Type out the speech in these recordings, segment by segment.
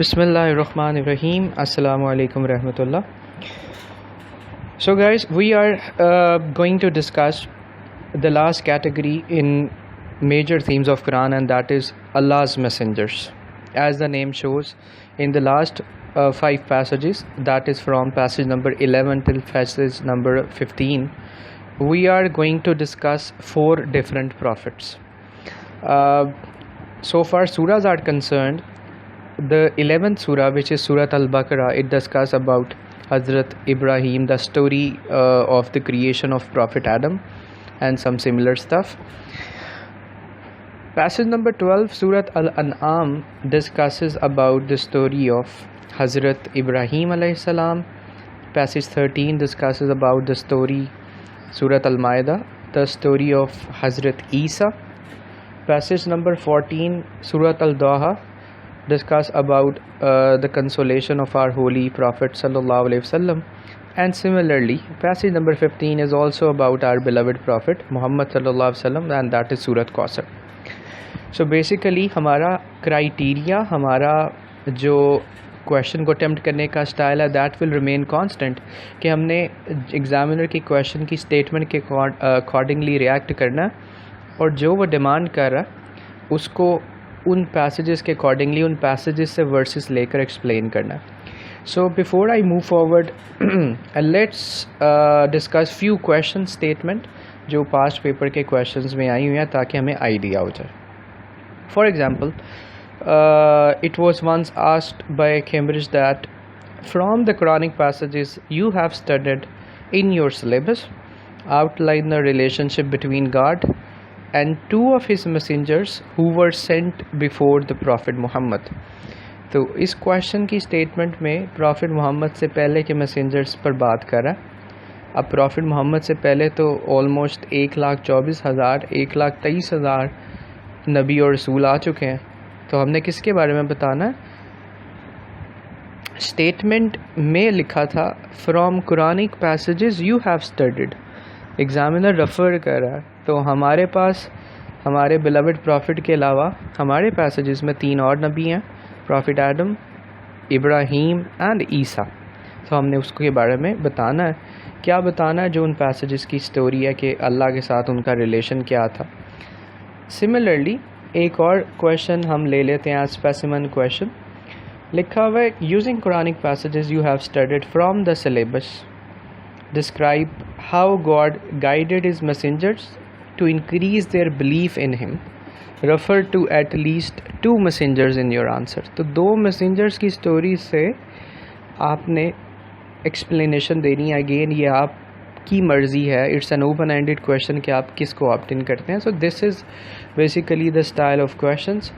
Bismillahirrahmanirrahim. Assalamu alaikum rahmatullah. So guys, we are going to discuss the last category in major themes of Quran, and that is Allah's messengers. As the name shows, in the last 5 passages, that is from passage number 11 till passage number 15, we are going to discuss 4 different prophets. So far surahs are concerned, the 11th surah, which is Surah Al-Baqarah, it discusses about Hazrat Ibrahim, the story of the creation of Prophet Adam and some similar stuff. Passage number 12, Surah Al-An'am, discusses about the story of Hazrat Ibrahim alayhi salam. Passage 13 discusses about the story, Surah Al-Ma'idah, the story of Hazrat Isa. Passage number 14, Surah Al-Daha, discuss about the consolation of our holy Prophet sallallahu alaihi wasallam. And similarly, passage number 15 is also about our beloved Prophet Muhammad sallallahu alaihi wasallam, and that is Surah Kausar. So basically ہمارا criteria, ہمارا جو question کو attempt کرنے کا style ہے, that will remain constant, کہ ہم نے ایگزامینر کی کویشچن کی اسٹیٹمنٹ کے اکارڈنگلی ریئیکٹ کرنا اور جو وہ ڈیمانڈ کر رہا ہے اس کو ان پیسیجز کے اکارڈنگلی ان پیسیجز سے ورسز لے کر ایکسپلین کرنا. So before I move forward, let's discuss few question statement جو پاسٹ پیپر کے کویشچنز میں آئی ہوئی ہیں تاکہ ہمیں آئیڈیا ہو جائے. For example, it was once asked by Cambridge that from the Quranic passages you have studied in your syllabus, outline the relationship between God and 2 of his messengers who were sent before the Prophet Muhammad. تو اس question کی statement میں profit محمد سے پہلے کے messengers پر بات کر رہا ہے. اب پرافٹ محمد سے پہلے تو آلموسٹ 1,24,000 1,23,000 نبی اور رسول آ چکے ہیں, تو ہم نے کس کے بارے میں بتانا ہے؟ اسٹیٹمنٹ میں لکھا تھا from Quranic passages you have studied, examiner refer کر رہا ہے, تو ہمارے پاس ہمارے بلوڈ پروفٹ کے علاوہ ہمارے پیسیجز میں 3 اور نبی ہیں, پروفٹ آدم, ابراہیم اینڈ عیسیٰ. تو ہم نے اس کے بارے میں بتانا ہے. کیا بتانا ہے؟ جو ان پیسیجز کی سٹوری ہے کہ اللہ کے ساتھ ان کا ریلیشن کیا تھا. سملرلی ایک اور کویشچن ہم لے لیتے ہیں, اسپیسیمن کویشچن لکھا ہوا ہے, using Quranic passages you have studied from the syllabus, describe how God guided his messengers to increase their belief in him. Refer to at least 2 messengers in your answer. تو 2 messengers کی story سے آپ نے explanation دینی ہے. Again یہ آپ کی مرضی ہے, it's an open ended question کہ آپ کس کو آپٹ ان کرتے ہیں. So this is basically the style of questions.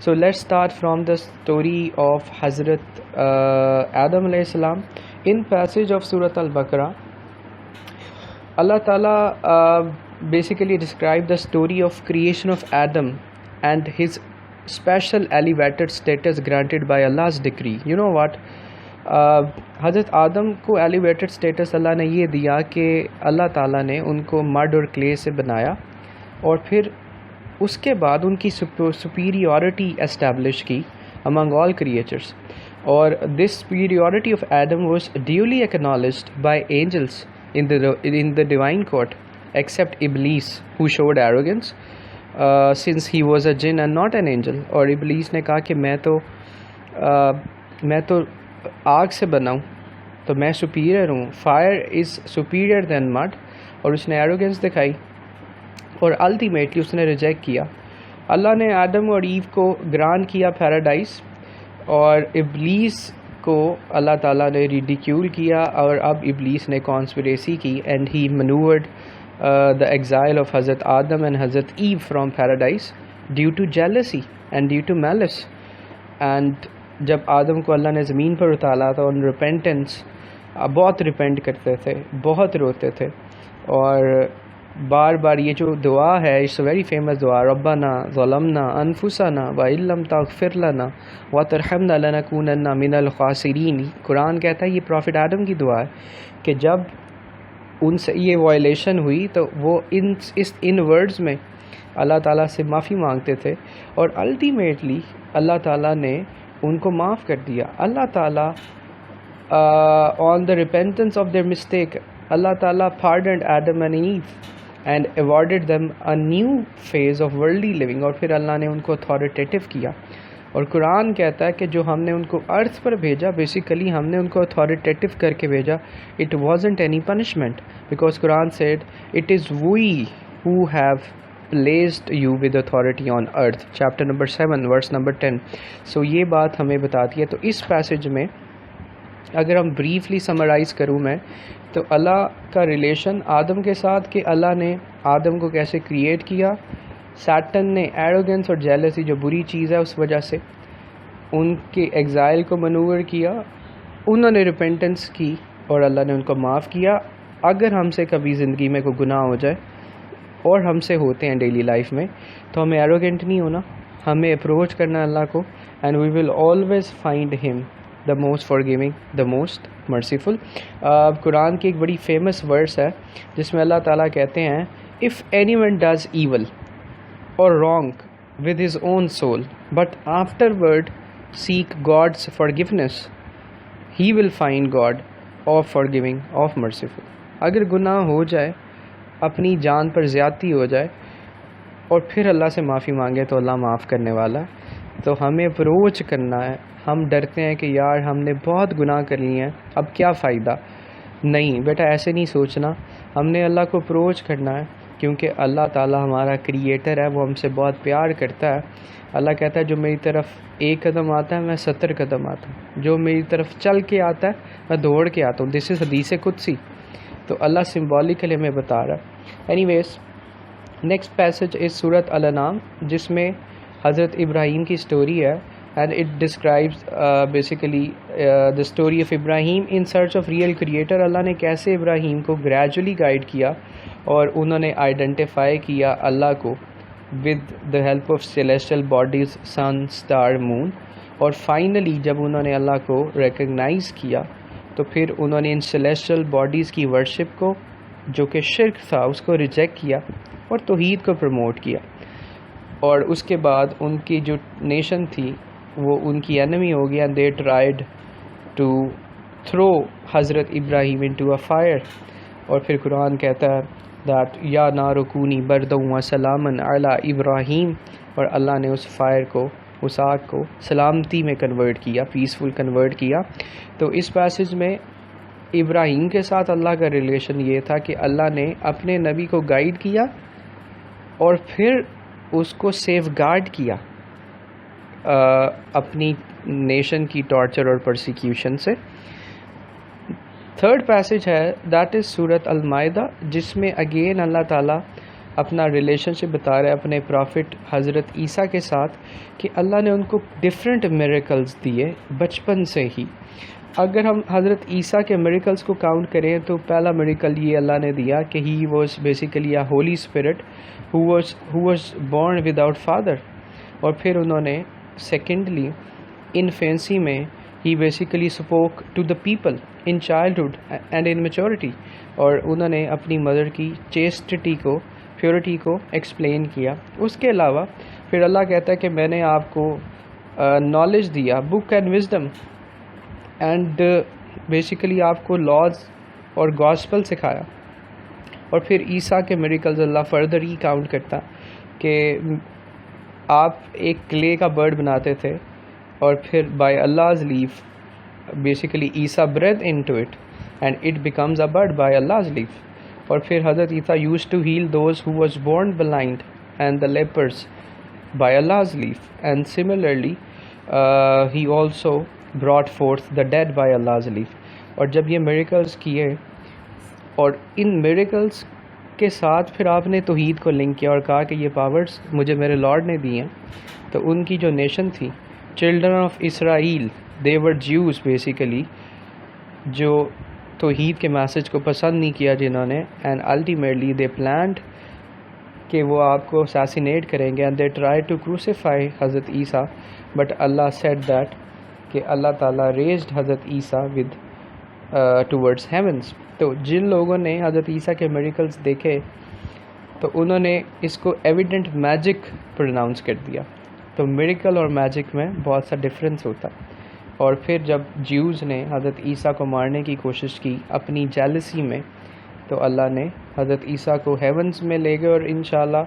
So let's start from the story of حضرت آدم علیہ السلام. ان پیسیج آف سورۃ البقرہ Allah Ta'ala basically described the story of creation of Adam and his special elevated status granted by Allah's decree. You know what? حضرت آدم کو elevated status اللہ نے یہ دیا کہ اللہ تعالیٰ نے ان کو مڈ اور کلے سے بنایا, اور پھر اس کے بعد ان کی سپیریورٹی اسٹیبلش کی among all creatures. اور this superiority of Adam was duly acknowledged by angels in the divine court, except Iblis, who showed arrogance since he was a jinn and not an angel. اور ابلیس نے کہا کہ میں تو آگ سے بنا ہوں, تو میں سپیریئر ہوں, fire is superior than mud, اور اس نے ایروگنس دکھائی اور الٹیمیٹلی اس نے ریجیکٹ کیا. اللہ نے آدم اور ایو کو گرانٹ کیا پیراڈائز, اور ابلیس کو اللہ تعالیٰ نے ریڈیکیول کیا, اور اب ابلیس نے کانسپریسی کی and he manoeuvred the exile of Hazrat Adam and Hazrat Eve from paradise due to jealousy and due to malice. And جب آدم کو اللہ نے زمین پر اتارا تھا on repentance, بہت ریپینٹ کرتے تھے, بہت روتے تھے, اور بار بار یہ جو دعا ہے, اٹس اے ویری فیمس دعا, ربنا ظلمنا انفسنا وان لم تغفر لنا وترحمنا لنکونن من الخاسرین. قرآن کہتا ہے یہ پروفٹ آدم کی دعا ہے کہ جب ان سے یہ وائلیشن ہوئی تو وہ ان ورڈز میں اللہ تعالیٰ سے معافی مانگتے تھے, اور الٹیمیٹلی اللہ تعالیٰ نے ان کو معاف کر دیا. اللہ تعالیٰ on the repentance of their mistake, Allah Ta'ala pardoned Adam and Eve and awarded them a new phase of worldly living. اور پھر اللہ نے ان کو authoritative کیا. اور قرآن کہتا ہے کہ جو ہم نے ان کو ارتھ پر بھیجا، بیسیکلی ہم نے ان کو authoritative کر کے بھیجا. It wasn't any punishment, because Quran said it is we who have placed you with authority on earth. Chapter number 7 verse number 10. So یہ بات ہمیں بتاتی ہے. تو اس پیسج میں اگر ہم بریفلی سمرائز کروں میں، تو اللہ کا ریلیشن آدم کے ساتھ کہ اللہ نے آدم کو کیسے کریٹ کیا. سیٹن نے ایروگنس اور جیلسی جو بری چیز ہے اس وجہ سے ان کے ایگزائل کو منور کیا. انہوں نے ریپینٹنس کی اور اللہ نے ان کو معاف کیا. اگر ہم سے کبھی زندگی میں کوئی گناہ ہو جائے، اور ہم سے ہوتے ہیں ڈیلی لائف میں، تو ہمیں ایروگنٹ نہیں ہونا، ہمیں اپروچ کرنا اللہ کو. And we will always find ہم the most forgiving, the most merciful. Quran کی ایک بڑی فیمس ورس ہے جس میں اللہ تعالیٰ کہتے ہیں if anyone does evil or wrong with his own soul but afterward seek God's forgiveness, he will find God of forgiving, of merciful. اگر گناہ ہو جائے، اپنی جان پر زیادتی ہو جائے اور پھر اللہ سے معافی مانگے تو اللہ معاف کرنے والا. تو ہمیں اپروچ کرنا ہے. ہم ڈرتے ہیں کہ یار ہم نے بہت گناہ کر لیے ہیں، اب کیا فائدہ. نہیں بیٹا، ایسے نہیں سوچنا. ہم نے اللہ کو اپروچ کرنا ہے، کیونکہ اللہ تعالیٰ ہمارا کریٹر ہے، وہ ہم سے بہت پیار کرتا ہے. اللہ کہتا ہے جو میری طرف 1 قدم آتا ہے میں 70 قدم آتا ہوں، جو میری طرف چل کے آتا ہے میں دوڑ کے آتا ہوں. دس از حدیث قدسی. تو اللہ سمبولیکلی ہمیں بتا رہا ہے. اینی ویز، نیکسٹ پیسج از سورۃ الانعام، جس میں حضرت ابراہیم کی سٹوری ہے. And it describes basically the story of Ibrahim in search of real creator. اللہ نے کیسے ابراہیم کو gradually guide کیا اور انہوں نے آئیڈینٹیفائی کیا اللہ کو with the help of celestial bodies, sun, star, moon. اور finally جب انہوں نے اللہ کو recognize کیا تو پھر انہوں نے ان celestial bodies کی worship کو، جو کہ شرک تھا، اس کو ریجیکٹ کیا اور توحید کو پروموٹ کیا. اور اس کے بعد ان کی جو نیشن تھی وہ ان کی انمی ہو گیا. دے ٹرائیڈ ٹو تھرو حضرت ابراہیم انٹو اے فائر. اور پھر قرآن کہتا ہے دیٹ یا نار کونی بردًا وسلاما علی ابراہیم، اور اللہ نے اس فائر کو، اس آگ کو سلامتی میں کنورٹ کیا، پیسفل کنورٹ کیا. تو اس پیسج میں ابراہیم کے ساتھ اللہ کا ریلیشن یہ تھا کہ اللہ نے اپنے نبی کو گائیڈ کیا اور پھر اس کو سیف گارڈ کیا اپنی نیشن کی ٹارچر اور پرسیکیوشن سے. تھرڈ پیسج ہے دیٹ از سورۃ المائدہ، جس میں اگین اللہ تعالیٰ اپنا ریلیشن شپ بتا رہا ہے اپنے پرافٹ حضرت عیسیٰ کے ساتھ کہ اللہ نے ان کو ڈفرینٹ میریکلز دیے بچپن سے ہی. اگر ہم حضرت عیسیٰ کے میریکلز کو کاؤنٹ کریں تو پہلا میریکل یہ اللہ نے دیا کہ he was basically a holy spirit who was born without father. اور پھر انہوں نے سیکنڈلی انفینسی میں ہی basically spoke to the people in childhood and in maturity. اور انہوں نے اپنی مدر کی چیسٹٹی کو، پیورٹی کو ایکسپلین کیا. اس کے علاوہ پھر اللہ کہتا ہے کہ میں نے آپ کو نالج دیا، book and wisdom, and basically آپ کو لاز اور گاسپل سکھایا. اور پھر عیسیٰ کے miracles Allah further he count کرتا کہ آپ ایک کلے کا برڈ بناتے تھے اور پھر by Allah's leave basically Isa breathed into it and it becomes a bird by Allah's leave. اور پھر حضرت عیسیٰ used to heal those who was born blind and the lepers by Allah's leave. And similarly he also brought forth the dead by Allah's leave. اور جب یہ miracles کیے اور ان miracles کے ساتھ پھر آپ نے توحید کو لنک کیا اور کہا کہ یہ پاورز مجھے میرے لارڈ نے دی ہیں، تو ان کی جو نیشن تھی children of Israel, they were Jews basically, جو توحید کے میسج کو پسند نہیں کیا جنہوں نے، اینڈ الٹیمیٹلی دے پلانڈ کہ وہ آپ کو اسیسینیٹ کریں گے and they try to crucify Hazrat Isa. But Allah said that کہ اللہ تعالیٰ ریزڈ حضرت عیسیٰ ود ٹورڈز ہیونس. تو جن لوگوں نے حضرت عیسیٰ کے میریکلز دیکھے تو انہوں نے اس کو ایویڈنٹ میجک پروناؤنس کر دیا. تو میریکل اور میجک میں بہت سا ڈفرینس ہوتا ہے. اور پھر جب جیوز نے حضرت عیسیٰ کو مارنے کی کوشش کی اپنی جیلسی میں، تو اللہ نے حضرت عیسیٰ کو ہیونز میں لے گئے، اور انشاءاللہ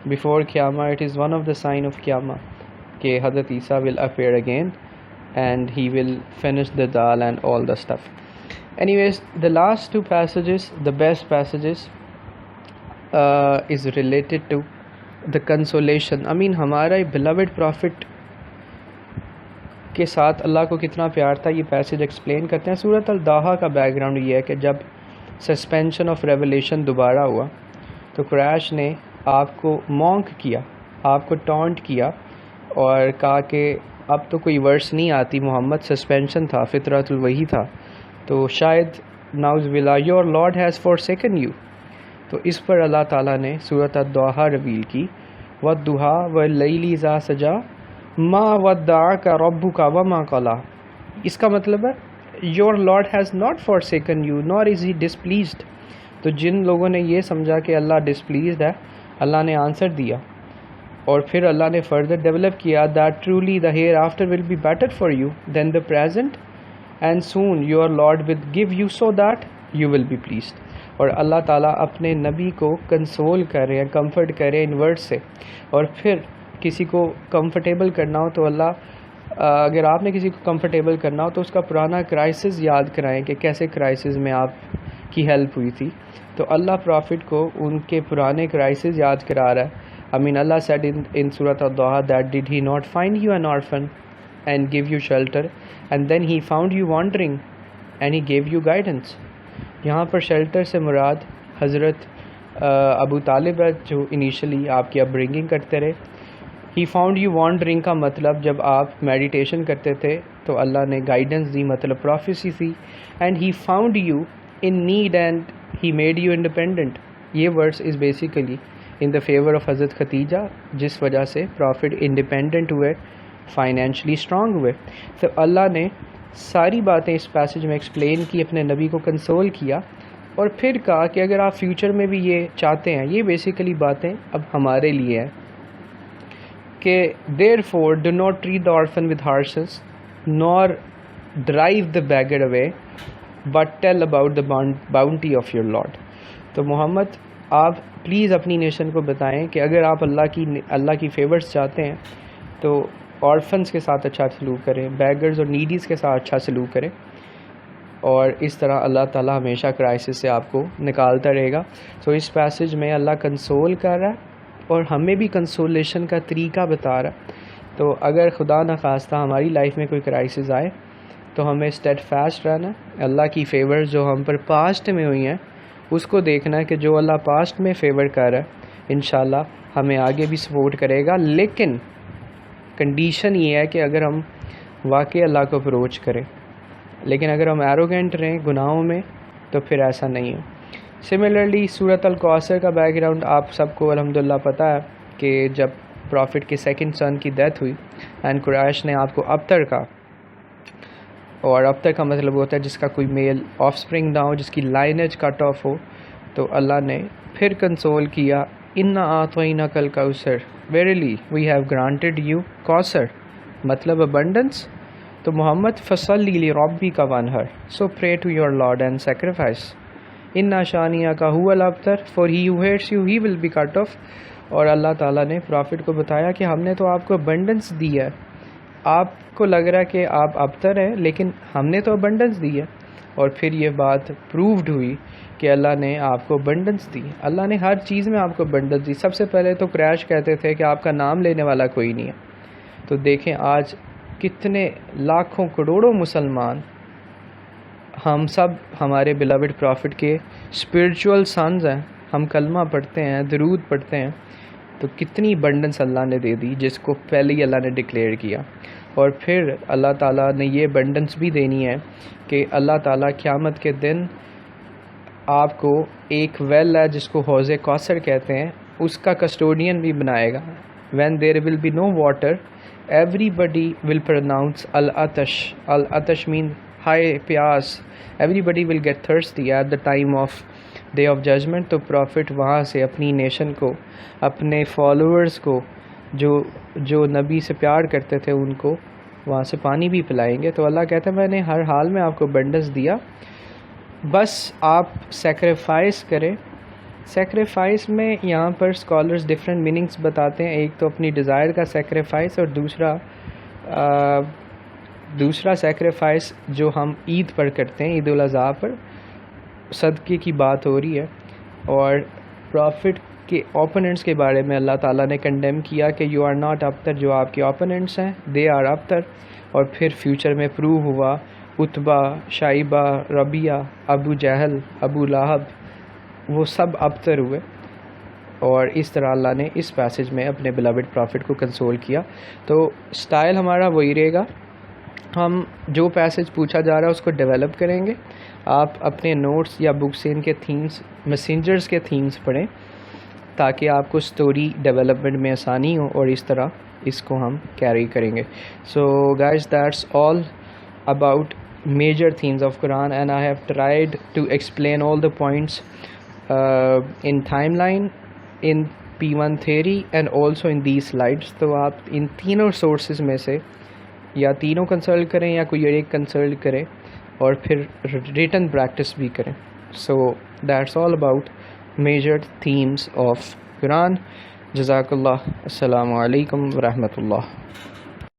بیفور قیامہ it is one of the sign of قیامہ کہ حضرت Isa will appear again and he will finish the دال and all the stuff. Anyways the last two passages, the best passages is related to the consolation. ہمارا beloved prophet کے ساتھ اللہ کو کتنا پیار تھا، یہ پیسیج ایکسپلین کرتے ہیں. سورۃ الداحا کا بیک گراؤنڈ یہ ہے کہ جب سسپینشن آف ریولیشن دوبارہ ہوا تو قریش نے آپ کو مونک کیا، آپ کو ٹونٹ کیا اور کہا کہ اب تو کوئی ورس نہیں آتی، محمد سسپینشن تھا، فطرۃ الوحی تھا، تو شاید ناؤز باللہ یور لارڈ ہیز فورسیکن یو. تو اس پر اللہ تعالیٰ نے سورۃ الداحا ریویل کی، والضحیٰ واللیل اذا سجا ما ودعک ربک وما قلی. اس کا مطلب ہے your Lord has not forsaken you nor is he displeased. تو جن لوگوں نے یہ سمجھا کہ اللہ ڈسپلیزڈ ہے، اللہ نے آنسر دیا، اور پھر اللہ نے فردر ڈیولپ کیا that truly the hereafter will be better for you than the present and soon your lord will give you so that you will be pleased. اور اللہ تعالیٰ اپنے نبی کو کنسول کر رہے ہیں، کمفرٹ کر رہے ہیں ان ورڈ سے. اور پھر کسی کو کمفرٹیبل کرنا ہو تو اگر آپ نے کسی کو کمفرٹیبل کرنا ہو تو اس کا پرانا کرائسس یاد کرائیں کہ کیسے کرائسس میں آپ کی ہیلپ ہوئی تھی. تو اللہ پرافٹ کو ان کے پرانے کرائسس یاد کرا رہا ہے. اللہ said in Surah Al-Duha that did he not find you an orphan and give you shelter and then he found you wandering and he gave you guidance. یہاں پر شیلٹر سے مراد حضرت ابو طالب ہے جو انیشلی آپ کی اپ برنگنگ کرتے رہے. ہی فاؤنڈ یو وانڈرنگ کا مطلب جب آپ میڈیٹیشن کرتے تھے تو اللہ نے گائیڈنس دی، مطلب پروفیسی تھی. And he found you in need and he made you independent. یہ words is basically in the favour of حضرت ختیجہ، جس وجہ سے پرافٹ انڈیپینڈنٹ ہوئے، فائنینشلی اسٹرانگ ہوئے. تو اللہ نے ساری باتیں اس پیسج میں ایکسپلین کی، اپنے نبی کو کنسول کیا، اور پھر کہا کہ اگر آپ فیوچر میں بھی یہ چاہتے ہیں، یہ بیسیکلی باتیں اب ہمارے لیے ہیں کہ therefore do not treat the orphan with harshness nor drive the beggar away but tell about the bounty of your Lord. تو محمد آپ پلیز اپنی نیشن کو بتائیں کہ اگر آپ اللہ کی فیورز چاہتے ہیں تو آرفنس کے ساتھ اچھا سلوک کریں، بیگرز اور نیڈیز کے ساتھ اچھا سلوک کریں، اور اس طرح اللہ تعالیٰ ہمیشہ کرائسس سے آپ کو نکالتا رہے گا. تو اس پیسج میں اللہ کنسول کر رہا ہے اور ہمیں بھی کنسولیشن کا طریقہ بتا رہا. تو اگر خدا نخواستہ ہماری لائف میں کوئی کرائسس آئے تو ہمیں اسٹیڈ فاسٹ رہنا، اللہ کی فیورز جو ہم پر پاسٹ میں ہوئی ہیں اس کو دیکھنا ہے کہ جو اللہ پاسٹ میں فیور کر رہا ہے انشاءاللہ ہمیں آگے بھی سپورٹ کرے گا. لیکن کنڈیشن یہ ہے کہ اگر ہم واقعی اللہ کو اپروچ کریں، لیکن اگر ہم ایروگینٹ رہیں گناہوں میں تو پھر ایسا نہیں ہو. سملرلی سورۃ الکوثر کا بیک گراؤنڈ آپ سب کو الحمدللہ پتہ ہے کہ جب پرافٹ کے سیکنڈ سن کی ڈیتھ ہوئی اینڈ قریش نے آپ کو ابتر کہا، اور ابتر کا مطلب ہوتا ہے جس کا کوئی میل آف سپرنگ نہ ہو، جس کی لائنیج کٹ آف ہو. تو اللہ نے پھر کنسول کیا، انا اعطیناک الکوثر verily we have granted you کوثر، مطلب ابنڈنس. تو محمد فصلی لربک وانحر، so pray to your Lord and sacrifice. انا شانیک هو الابتر for he who hates you he will be cut off. اور اللہ تعالیٰ نے پرافٹ کو بتایا کہ ہم نے تو آپ کو ابنڈنس دی ہے، آپ کو لگ رہا ہے کہ آپ ابتر ہیں لیکن ہم نے تو ابنڈنس دی ہے. اور پھر یہ بات پرووڈ ہوئی کہ اللہ نے آپ کو ابنڈنس دی. اللہ نے ہر چیز میں آپ کو ابنڈنس دی. سب سے پہلے تو قریش کہتے تھے کہ آپ کا نام لینے والا کوئی نہیں ہے. تو دیکھیں آج کتنے لاکھوں کروڑوں مسلمان، ہم سب ہمارے بلوڈ پرافٹ کے اسپرچول سنز ہیں، ہم کلمہ پڑھتے ہیں، درود پڑھتے ہیں. تو کتنی ابنڈنس اللہ نے دے دی جس کو پہلے ہی اللہ نے ڈکلیئر کیا. اور پھر اللہ تعالیٰ نے یہ ابنڈنس بھی دینی ہے کہ اللہ تعالیٰ قیامت کے دن آپ کو ایک ویل ہے جس کو حوض کوثر کہتے ہیں، اس کا کسٹوڈین بھی بنائے گا. When there will be no water everybody will pronounce العطش. العطش مین ہائی پیاس. Everybody will get thirsty at the time of day of judgement. تو پرافٹ وہاں سے اپنی نیشن کو، اپنے فالوورز کو جو نبی سے پیار کرتے تھے ان کو وہاں سے پانی بھی پلائیں گے. تو اللہ کہتا ہے میں نے ہر حال میں آپ کو ابنڈنس دیا, بس آپ سیکریفائس کریں. سیکریفائس میں یہاں پر اسکالرز ڈفرینٹ میننگس بتاتے ہیں. ایک تو اپنی ڈیزائر کا سیکریفائس, اور دوسرا سیکریفائس جو ہم عید پر کرتے ہیں, عید الاضحیٰ پر صدقے کی بات ہو رہی ہے. اور پروفٹ کے اوپوننٹس کے بارے میں اللہ تعالیٰ نے کنڈیم کیا کہ یو آر ناٹ ابتر, جو آپ کے اوپوننٹس ہیں دے آر ابتر. اور پھر فیوچر میں پروو ہوا عتبہ, شائبہ, ربیہ, ابو جہل, ابو لہب, وہ سب ابتر ہوئے. اور اس طرح اللہ نے اس پیسج میں اپنے بلوڈ پروفٹ کو کنسول کیا. تو سٹائل ہمارا وہی رہے گا, ہم جو پیسج پوچھا جا رہا ہے اس کو ڈیولپ کریں گے. آپ اپنے نوٹس یا بک سے ان کے تھیمز, میسنجرز کے تھیمز پڑھیں تاکہ آپ کو سٹوری ڈیولپمنٹ میں آسانی ہو, اور اس طرح اس کو ہم کیری کریں گے. So guys that's all about major themes of Quran, and I have tried to explain all the points in timeline, in P1 theory, and also in these slides. تو آپ ان تینوں سورسز میں سے یا تینوں کنسلٹ کریں یا کوئی ایک کنسلٹ کریں, اور پھر ریٹن پریکٹس بھی کریں. So that's all about major themes of Quran. جزاک اللہ. السلام علیکم ورحمۃ اللہ.